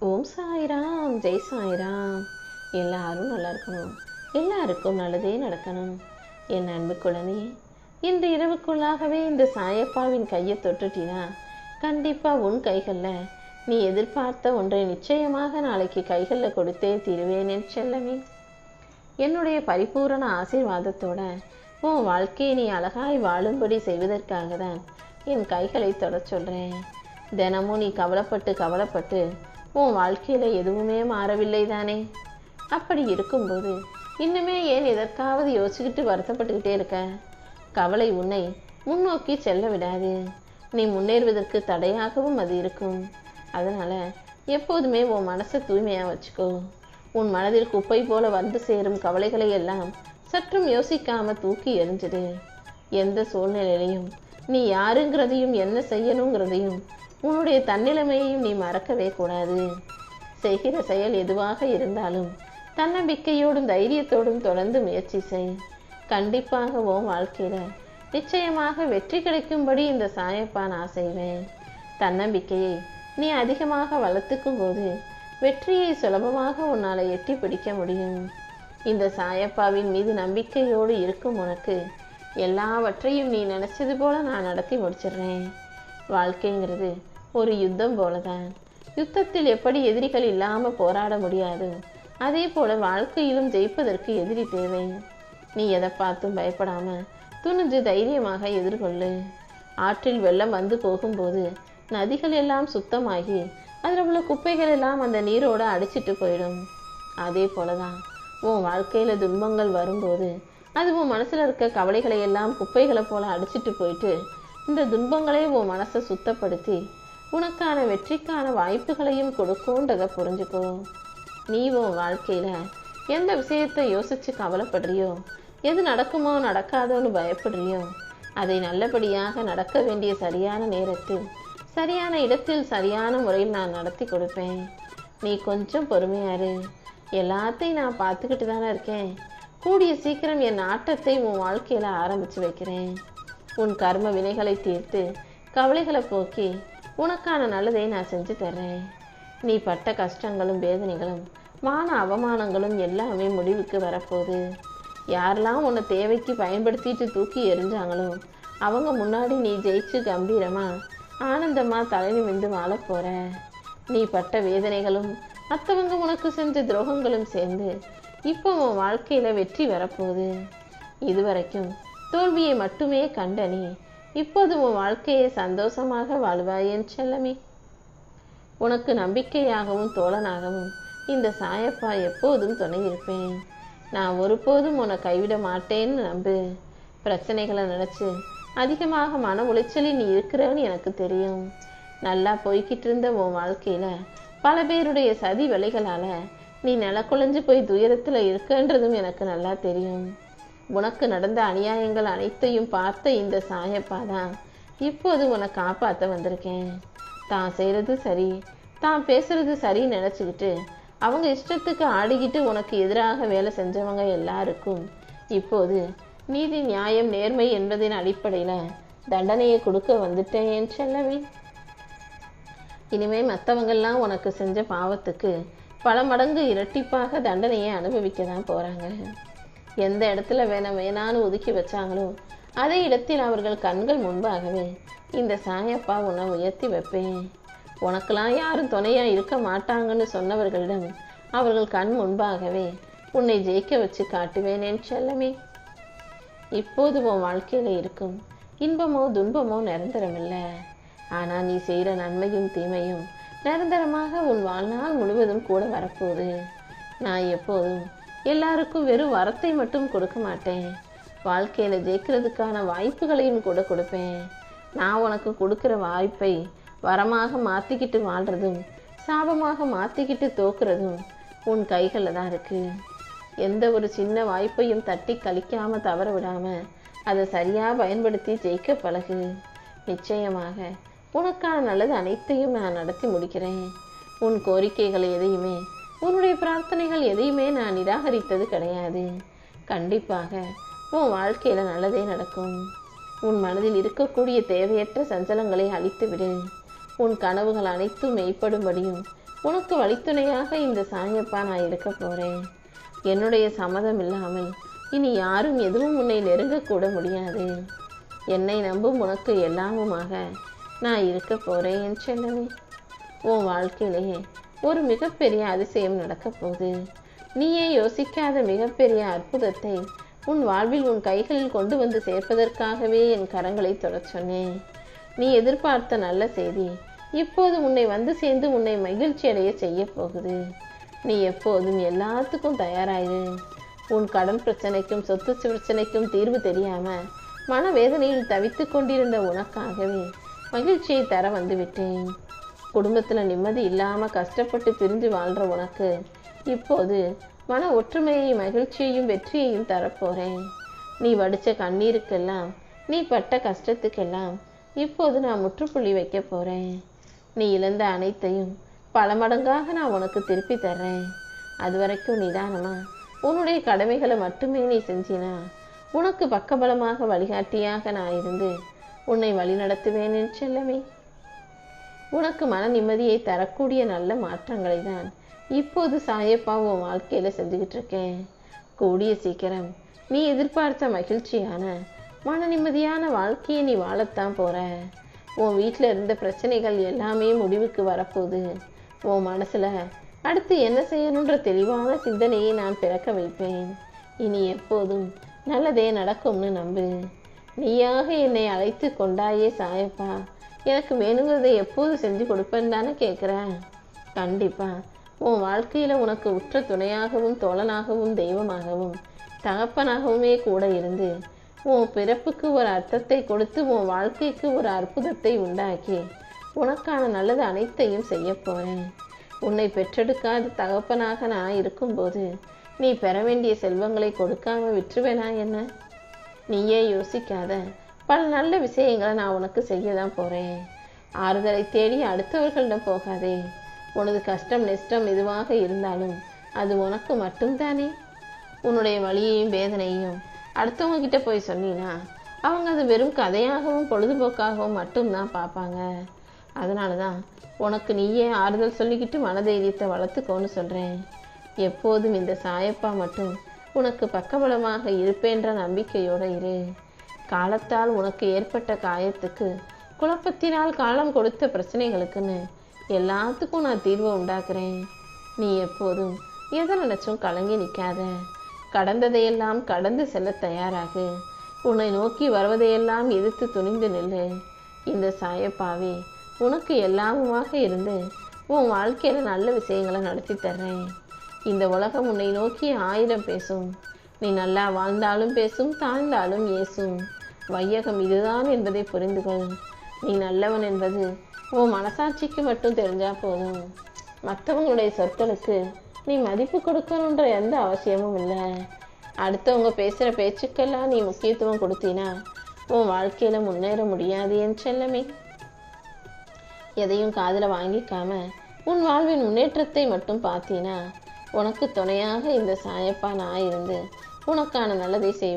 ஓம் சாய்ராம், ஜெய் சாய்ராம். எல்லாரும் நல்லா இருக்கணும், எல்லாருக்கும் நல்லதே நடக்கணும். என் அன்பு குழந்தையே, இன்று இரவுக்குள்ளாகவே இந்த சாயப்பாவின் கையை தொட்டுட்டினா கண்டிப்பா உன் கைகளில் நீ எதிர்பார்த்த ஒன்றை நிச்சயமாக நாளைக்கு கைகளில் கொடுத்தே தீருவேன் என் செல்லமே. என்னுடைய பரிபூரண ஆசீர்வாதத்தோட உன் வாழ்க்கையை நீ அழகாய் வாழும்படி செய்வதற்காக தான் என் கைகளை தொட சொல்கிறேன். தினமும் நீ கவலைப்பட்டு உன் வாழ்க்கையில் எதுவுமே மாறவில்லை தானே? அப்படி இருக்கும்போது இன்னுமே ஏன் எதற்காவது யோசிச்சுக்கிட்டு வருத்தப்பட்டுக்கிட்டே இருக்க? கவலை உன்னை முன்னோக்கி செல்ல விடாது. நீ முன்னேறுவதற்கு தடையாகவும் அது இருக்கும். அதனால் எப்போதுமே உன் மனசை தூய்மையாக வச்சுக்கோ. உன் மனதில் குப்பை போல வந்து சேரும் கவலைகளை எல்லாம் சற்றும் யோசிக்காம தூக்கி எறிஞ்சிடு. எந்த சூழ்நிலையிலையும் நீ யாருங்கிறதையும் என்ன செய்யணுங்கிறதையும் உன்னுடைய தன்னிலைமையையும் நீ மறக்கவே கூடாது. செய்கிற செயல் எதுவாக இருந்தாலும் தன்னம்பிக்கையோடும் தைரியத்தோடும் தொடர்ந்து முயற்சி செய். கண்டிப்பாக உன் வாழ்க்கையில நிச்சயமாக வெற்றி கிடைக்கும்படி இந்த சாயப்பா நான் செய்வேன். தன்னம்பிக்கையை நீ அதிகமாக வளர்த்துக்கும் போது வெற்றியை சுலபமாக உன்னால் எட்டி பிடிக்க முடியும். இந்த சாயப்பாவின் மீது நம்பிக்கையோடு இருக்கும் உனக்கு எல்லாவற்றையும் நீ நினைச்சது போல நான் நடத்தி முடிச்சிடுறேன். வாழ்க்கைங்கிறது ஒரு யுத்தம் போலதான். யுத்தத்தில் எப்படி எதிரிகள் இல்லாம போராட முடியாது, அதே போல வாழ்க்கையிலும் ஜெயிப்பதற்கு எதிரி தேவை. நீ எதை பார்த்தும் பயப்படாம துணிஞ்சு தைரியமாக எதிர்கொள்ளு. ஆற்றில் வெள்ளம் வந்து போகும்போது நதிகள் எல்லாம் சுத்தமாகி அதில் உள்ள குப்பைகள் எல்லாம் அந்த நீரோட அடிச்சிட்டு போயிடும். அதே போலதான் உன் வாழ்க்கையில துன்பங்கள் வரும்போது அது உன் மனசுல இருக்க கவலைகளை எல்லாம் குப்பைகளை போல அடிச்சிட்டு போயிட்டு இந்த துன்பங்களே உன் மனசை சுத்தப்படுத்தி உனக்கான வெற்றிக்கான வாய்ப்புகளையும் கொடுக்கும்ன்றதை புரிஞ்சுக்கோ. நீ உன் வாழ்க்கையில எந்த விஷயத்தை யோசிச்சு கவலைப்படுறியோ, எது நடக்குமோ நடக்காதோன்னு பயப்படுறியோ, அதை நல்லபடியாக நடக்க வேண்டிய சரியான நேரத்தில் சரியான இடத்தில் சரியான முறையில் நான் நடத்தி கொடுப்பேன். நீ கொஞ்சம் பொறுமையாரு. எல்லாத்தையும் நான் பார்த்துக்கிட்டு தானே இருக்கேன். கூடிய சீக்கிரம் என் ஆட்டத்தை உன் வாழ்க்கையில ஆரம்பிச்சு வைக்கிறேன். உன் கர்ம வினைகளை தீர்த்து கவலைகளை போக்கி உனக்கான நல்லதை நான் செஞ்சு தர்றேன். நீ பட்ட கஷ்டங்களும் வேதனைகளும் மான அவமானங்களும் எல்லாமே முடிவுக்கு வரப்போகுது. யாரெல்லாம் உன்னை தேவைக்கு பயன்படுத்திட்டு தூக்கி எறிஞ்சாங்களோ அவங்க முன்னாடி நீ ஜெயிச்சு கம்பீரமா ஆனந்தமா தலை நிமிர்ந்து வாழ போற. நீ பட்ட வேதனைகளும் மற்றவங்க உனக்கு செஞ்ச துரோகங்களும் சேர்ந்து இப்போ உன் வாழ்க்கையில வெற்றி வரப்போகுது. இதுவரைக்கும் தோல்வியை மட்டுமே கண்ட நீ இப்போது உன் வாழ்க்கையை சந்தோஷமாக வாழ்வாயேன் செல்லமே. உனக்கு நம்பிக்கையாகவும் தோழனாகவும் இந்த சாயப்பா எப்போதும் துணை இருப்பேன். நான் ஒருபோதும் உன்னை கைவிட மாட்டேன்னு நம்பு. பிரச்சனைகளை நினைச்சு அதிகமாக மன உளைச்சலில் நீ இருக்கிறன்னு எனக்கு தெரியும். நல்லா போய்கிட்டு இருந்த உன் வாழ்க்கையில பல பேருடைய சதி வேலைகளால நீ நிலக்குலைஞ்சு போய் துயரத்துல இருக்கன்றதும் எனக்கு நல்லா தெரியும். உனக்கு நடந்த அநியாயங்கள் அனைத்தையும் பார்த்த இந்த சாயப்பா தான் இப்போது உன்னை காப்பாற்ற வந்திருக்கேன். தான் செய்யறது சரி, தான் பேசுறது சரி நினைச்சுக்கிட்டு அவங்க இஷ்டத்துக்கு ஆடிக்கிட்டு உனக்கு எதிராக வேலை செஞ்சவங்க எல்லாருக்கும் இப்போது நீதி நியாயம் நேர்மை என்பதின் அடிப்படையில தண்டனையை கொடுக்க வந்துட்டேன் என் செல்லவே. இனிமே மற்றவங்கெல்லாம் உனக்கு செஞ்ச பாவத்துக்கு பல மடங்கு இரட்டிப்பாக தண்டனையை அனுபவிக்க தான் போறாங்க. எந்த இடத்துல வேணான்னு ஒதுக்கி வச்சாங்களோ அதே இடத்தில் அவர்கள் கண்கள் முன்பாகவே இந்த சாயப்பா உன்னை உயர்த்தி வைப்பேன். உனக்கெல்லாம் யாரும் துணையா இருக்க மாட்டாங்கன்னு சொன்னவர்களிடம் அவர்கள் கண் முன்பாகவே உன்னை ஜெயிக்க வச்சு காட்டுவேன் என் செல்லமே. இப்போது உன் வாழ்க்கையில இருக்கும் இன்பமோ துன்பமோ நிரந்தரமில்லை. ஆனா நீ செய்யற நன்மையும் தீமையும் நிரந்தரமாக உன் வாழ்நாள் முழுவதும் கூட வரப்போகுது. நான் எப்போதும் எல்லாருக்கும் வெறும் வரத்தை மட்டும் கொடுக்க மாட்டேன். வாழ்க்கையில ஜெயிக்கிறதுக்கான வாய்ப்புகளையும் கூட கொடுப்பேன். நான் உனக்கு கொடுக்குற வாய்ப்பை வரமாக மாத்திக்கிட்டு வாழ்றதும் சாபமாக மாத்திக்கிட்டு தோக்குறதும் உன் கைகளில் தான் இருக்கு. எந்த ஒரு சின்ன வாய்ப்பையும் தட்டி கழிக்காம தவற விடாம அதை சரியா பயன்படுத்தி ஜெயிக்க பழகு. நிச்சயமாக உனக்கான நல்லது அனைத்தையும் நான் நடத்தி முடிக்கிறேன். உன் கோரிக்கைகள் எதையுமே, உன்னுடைய பிரார்த்தனைகள் எதையுமே நான் நிராகரித்தது கிடையாது. கண்டிப்பாக உன் வாழ்க்கையில நல்லதே நடக்கும். உன் மனதில் இருக்கக்கூடிய தேவையற்ற சஞ்சலங்களை அழித்து விடு. உன் கனவுகள் அனைத்தும் மெய்ப்படும்படியும் உனக்கு வழித்துணையாக இந்த சாயப்பா நான் இருக்க போறேன். என்னுடைய சம்மதம் இல்லாமல் இனி யாரும் எதுவும் உன்னை நெருங்கக்கூட முடியாது. என்னை நம்பும் உனக்கு எல்லாமுமாக நான் இருக்க போறேன் என் செல்லமே. உன் வாழ்க்கையிலேயே ஒரு மிகப்பெரிய அதிசயம் நடக்க போகுது. நீயே யோசிக்காத மிகப்பெரிய அற்புதத்தை உன் வாழ்வில் உன் கைகளில் கொண்டு வந்து சேர்ப்பதற்காகவே என் கரங்களை தொடச் சொன்னேன். நீ எதிர்பார்த்த நல்ல செய்தி இப்போது உன்னை வந்து சேர்ந்து உன்னை மகிழ்ச்சி அடைய செய்ய போகுது. நீ எப்போதும் எல்லாத்துக்கும் தயாராயிரு. உன் கடன் பிரச்சனைக்கும் சொத்து பிரச்சனைக்கும் தீர்வு தெரியாம மனவேதனையில் தவித்து கொண்டிருந்த உனக்காகவே மகிழ்ச்சியை தர வந்து விட்டேன். குடும்பத்துல நிம்மதி இல்லாம கஷ்டப்பட்டு பிரிஞ்சு வாழ்ற உனக்கு இப்போது மன ஒற்றுமையை மகிழ்ச்சியையும் வெற்றியையும் தரப்போறேன். நீ வடிச்ச கண்ணீருக்கெல்லாம் நீ பட்ட கஷ்டத்துக்கெல்லாம் இப்போது நான் முற்றுப்புள்ளி வைக்க போறேன். நீ இழந்த அனைத்தையும் பல மடங்காக நான் உனக்கு திருப்பி தர்றேன். அது வரைக்கும் நிதானமா உன்னுடைய கடமைகளை மட்டுமே நீ செஞ்சினா உனக்கு பக்கபலமாக வழிகாட்டியாக நான் இருந்து உன்னை வழி நடத்துவேன் என் செல்லமே. உனக்கு மன நிம்மதியை தரக்கூடிய நல்ல மாற்றங்களை தான் இப்போது சாயப்பா உன் வாழ்க்கையில செஞ்சுக்கிட்டு இருக்கேன். கூடிய சீக்கிரம் நீ எதிர்பார்த்த மகிழ்ச்சியான மன நிம்மதியான வாழ்க்கையை நீ வாழத்தான் போற. உன் வீட்டில் இருந்த பிரச்சனைகள் எல்லாமே முடிவுக்கு வரப்போகுது. உன் மனசுல அடுத்து என்ன செய்யணுன்ற தெளிவான சிந்தனையை நான் பிறக்க வைப்பேன். இனி எப்போதும் நல்லதே நடக்கும்னு நம்பு. நீயாக என்னை அழைத்து கொண்டாயே சாயப்பா, எனக்கு வேணுங்கிறதை எப்போது செஞ்சு கொடுப்பேன்னு தானே கேட்குறேன். கண்டிப்பா உன் வாழ்க்கையில உனக்கு உற்ற துணையாகவும் தோழனாகவும் தெய்வமாகவும் தகப்பனாகவுமே கூட இருந்து உன் பிறப்புக்கு ஒரு அர்த்தத்தை கொடுத்து உன் வாழ்க்கைக்கு ஒரு அற்புதத்தை உண்டாக்கி உனக்கான நல்லது அனைத்தையும் செய்ய போறேன். உன்னை பெற்றெடுக்காத தகப்பனாக நான் இருக்கும்போது நீ பெற வேண்டிய செல்வங்களை கொடுக்காம விட்டுருவேனா என்ன? நீயே யோசிக்காத பல நல்ல விஷயங்களை நான் உனக்கு செய்யதான் போறேன். ஆறுதலை தேடி அடுத்தவர்களிடம் போகாதே. உனது கஷ்டம் நஷ்டம் எதுவாக இருந்தாலும் அது உனக்கு மட்டும்தானே. உன்னுடைய வலியையும் வேதனையும் அடுத்தவங்க கிட்ட போய் சொன்னீன்னா அவங்க அது வெறும் கதையாகவும் பொழுதுபோக்காகவும் மட்டும்தான் பார்ப்பாங்க. அதனாலதான் உனக்கு நீயே ஆறுதல் சொல்லிக்கிட்டு மனதைரியத்தை வளர்த்துக்கோன்னு சொல்றேன். எப்போதும் இந்த சாயப்பா மட்டும் உனக்கு பக்கபலமாக இருப்பேன்ற நம்பிக்கையோட இரு. காலத்தால் உனக்கு ஏற்பட்ட காயத்துக்கு குழப்பத்தினால் காலம் கொடுத்த பிரச்சனைகளுக்குன்னு எல்லாத்துக்கும் நான் தீர்வு உண்டாக்குறேன். நீ எப்போதும் எதை நினைச்சும் கலங்கி நிற்காத. கடந்ததையெல்லாம் கடந்து செல்ல தயாராகு. உன்னை நோக்கி வருவதையெல்லாம் எதிர்த்து துணிந்து நில்லு. இந்த சாயப்பாவே உனக்கு எல்லாமுமாக இருந்து உன் வாழ்க்கையில நல்ல விஷயங்களை நடத்தி தர்றேன். இந்த உலகம் உன்னை நோக்கி 1000 பேசும். நீ நல்லா வாழ்ந்தாலும் பேசும், தாழ்ந்தாலும் ஏசும். வையகம் இதுதான் என்பதை புரிந்து கொள். நீ நல்லவன் என்பது உன் மனசாட்சிக்கு மட்டும் தெரிஞ்சா போதும். மற்றவங்களுடைய சொற்களுக்கு நீ மதிப்பு கொடுக்கணுன்ற எந்த அவசியமும் இல்லை. அடுத்தவங்க பேசுகிற பேச்சுக்கெல்லாம் நீ முக்கியத்துவம் கொடுத்தீனா உன் வாழ்க்கையில முன்னேற முடியாது என் செல்லமே. எதையும் காதில் வாங்கிக்காம உன் வாழ்வின் முன்னேற்றத்தை மட்டும் பார்த்தீனா உனக்கு துணையாக இந்த சாயப்பா நான் இருந்து உனக்கான நல்லதை செய்வேன்.